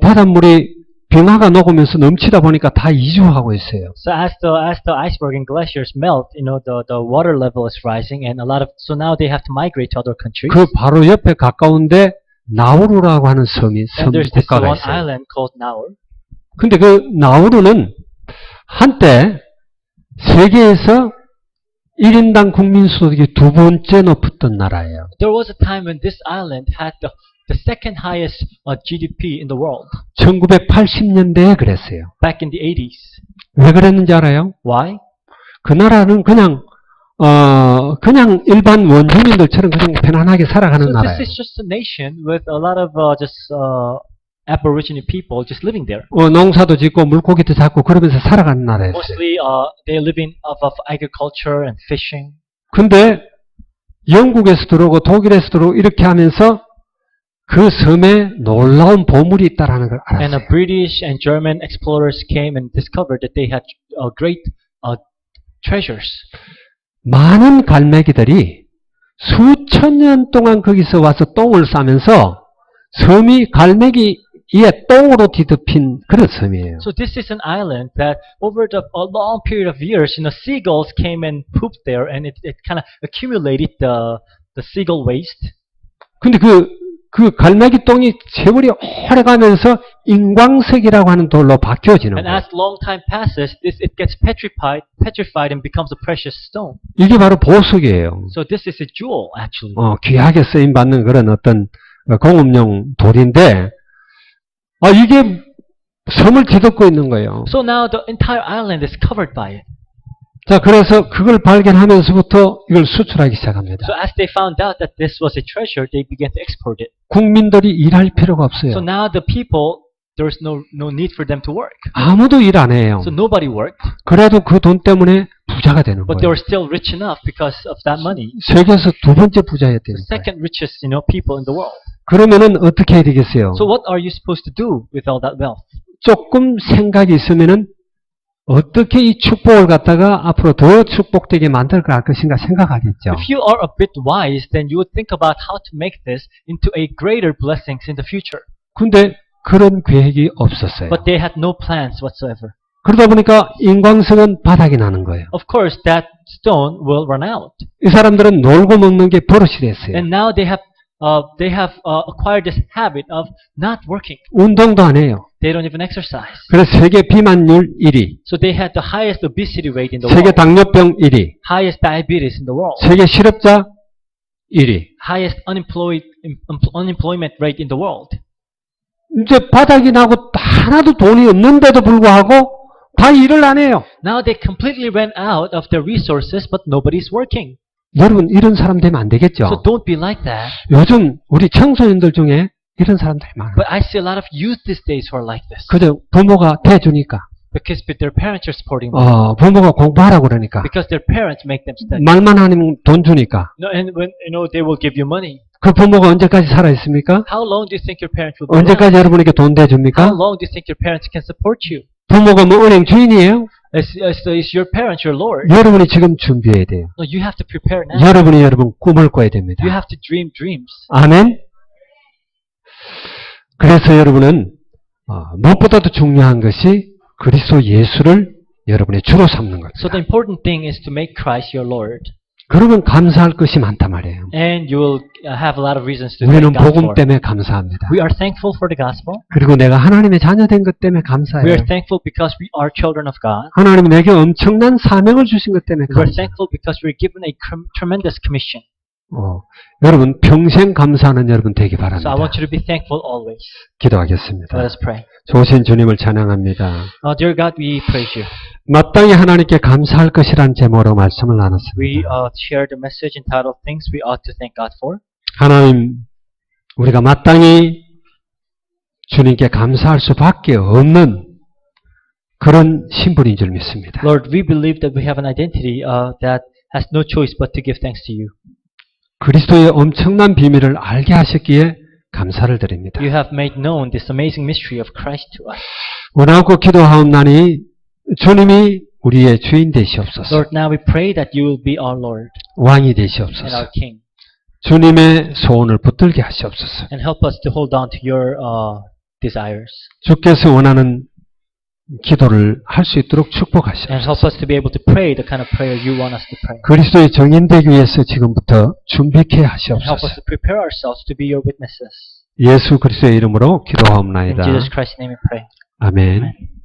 바닷물이 빙하가 녹으면서 넘치다 보니까 다 이주하고 있어요. So as the iceberg and glaciers melt, the water level is rising, and so now they have to migrate to other countries. 그 바로 옆에 가까운데 나우루라고 하는 섬 And there's this 국가가 one 있어요. island called Naur. 근데 그 나우루는 한때 세계에서 1인당 국민 소득이 두 번째 높았던 나라예요. There was a time when this island had the second highest GDP in the world. 1980년대에 그랬어요. Back in the 80s. 왜 그랬는지 알아요? Why? 그 나라는 그냥 일반 원주민들처럼 그냥 편안하게 살아가는 So 나라예요. this is just a nation with a lot of Aborigine people just living there. 농사도 짓고 물고기도 잡고 그러면서 살아가는 나라였어요. Mostly they're living off of agriculture and fishing. 근데 영국에서 들어오고 독일에서 들어오고 이렇게 하면서 그 섬에 놀라운 보물이 있다는 걸 And 알았어요. British and German explorers came and discovered that they had great treasures. 많은 갈매기들이 수천 년 동안 거기서 와서 똥을 싸면서 섬이 갈매기의 똥으로 뒤덮인 그런 섬이에요. So this is an island that over a long period of years, seagulls came and pooped there, and it kind of accumulated the seagull waste. 근데 그 갈매기 똥이 세월이 오래 가면서 인광석이라고 하는 돌로 바뀌어지는 And 거예요. as long time passes, it gets petrified and becomes a precious stone. 이게 바로 보석이에요. So this is a jewel, actually. 귀하게 쓰임받는 그런 어떤 공업용 돌인데, 이게 섬을 뒤덮고 있는 거예요. So now the entire island is covered by it. 자, 그래서 그걸 발견하면서부터 이걸 수출하기 시작합니다. So as they found out that this was a treasure, they began to export it. 국민들이 일할 필요가 없어요. So now the people, there's no need for them to work. 아무도 일 안 해요. So nobody worked, 그래도 그 돈 때문에 부자가 되는 but they 거예요. were still rich enough because of that money. 세계에서 두 번째 부자였다는 The 거예요. second richest, people in the world. 그러면은 어떻게 해야 되겠어요? So what are you supposed to do with all that wealth? 조금 생각이 있으면은 어떻게 이 축복을 갖다가 앞으로 더 축복되게 만들 것인가 생각하겠죠. If you are a bit wise, then you would think about how to make this into a greater blessings in the future. 근데 그런 계획이 없었어요. But they had no plans whatsoever. 그러다 보니까 인광석은 바닥이 나는 거예요. Of course, that stone will run out. 이 사람들은 놀고 먹는 게 버릇이 됐어요. And now they have acquired this habit of not working. 운동도 안 해요. They don't even exercise. 그래서 세계 비만율 1위, So they had the highest obesity rate in the 세계 world, 당뇨병 1위, highest diabetes in the world, 세계 실업자 1위. highest unemployment rate in the world. 이제 바닥이 나고 하나도 돈이 없는데도 불구하고 다 일을 안 해요. Now they completely ran out of their resources, but nobody's working. 여러분 이런 사람 되면 안 되겠죠. So don't be like that. 요즘 우리 청소년들 중에 이런 사람들이 많아요. But I see a lot of youth these days who are like this. 그저 부모가 대주니까, Because their parents are supporting them. 부모가 공부하라고 그러니까, Because their parents make them study. 말만 하면 돈 주니까. No, and when they will give you money. 그 부모가 언제까지 살아 있습니까? How long do you think your parents will be around? 언제까지 여러분에게 돈 How 대줍니까? long do you think your parents can support you? 부모가 뭐 은행 주인이에요? Is your parents your Lord? 여러분이 지금 준비해야 돼요. No, you have to prepare now. 여러분이 여러분 꿈을 꿔야 됩니다. You have to dream dreams. 아멘. 그래서 여러분은 무엇보다도 중요한 것이 그리스도 예수를 여러분의 주로 삼는 겁니다. So the important thing is to make Christ your Lord. 그러면 감사할 것이 많단 말이에요. And you will have a lot of reasons to 우리는 thank God 복음 for. 때문에 감사합니다. We are thankful for the gospel. 그리고 내가 하나님의 자녀된 것 때문에 We 감사해요. are thankful because we are children of God. 하나님이 내게 엄청난 사명을 주신 것 때문에 We are 감사해요. thankful because we are given a tremendous commission. 여러분 평생 감사하는 여러분 되기 So I 바랍니다. want you to be thankful always. 기도하겠습니다. Let us pray. 좋으신 주님을 찬양합니다. Dear God, we praise you. 마땅히 하나님께 감사할 것이란 제목으로 말씀을 나눴습니다. We shared a message entitled Things We Ought to Thank God For. 하나님, 우리가 마땅히 주님께 감사할 수밖에 없는 그런 신분인 줄 믿습니다. Lord, we believe that we have an identity that has no choice but to give thanks to you. 그리스도의 엄청난 비밀을 알게 하셨기에 감사를 드립니다. You have made known this amazing mystery of Christ to us. 원하고 기도하옵나니 주님이 우리의 주인 되시옵소서. Lord, now we pray that you will be our Lord 왕이 and 되시옵소서. our King. 주님의 소원을 붙들게 하시옵소서. And help us to hold on to your desires. 주께서 원하는 기도를 할 수 있도록 And 축복하시옵소서. help us to be able to pray the kind of prayer you want us to pray. 그리스도의 정인 되기 위해서 지금부터 준비케 And help us 하시옵소서. to prepare ourselves to be your witnesses. 예수 그리스도의 이름으로 In 기도하옵나이다. Jesus Christ's name we pray. 아멘. Amen.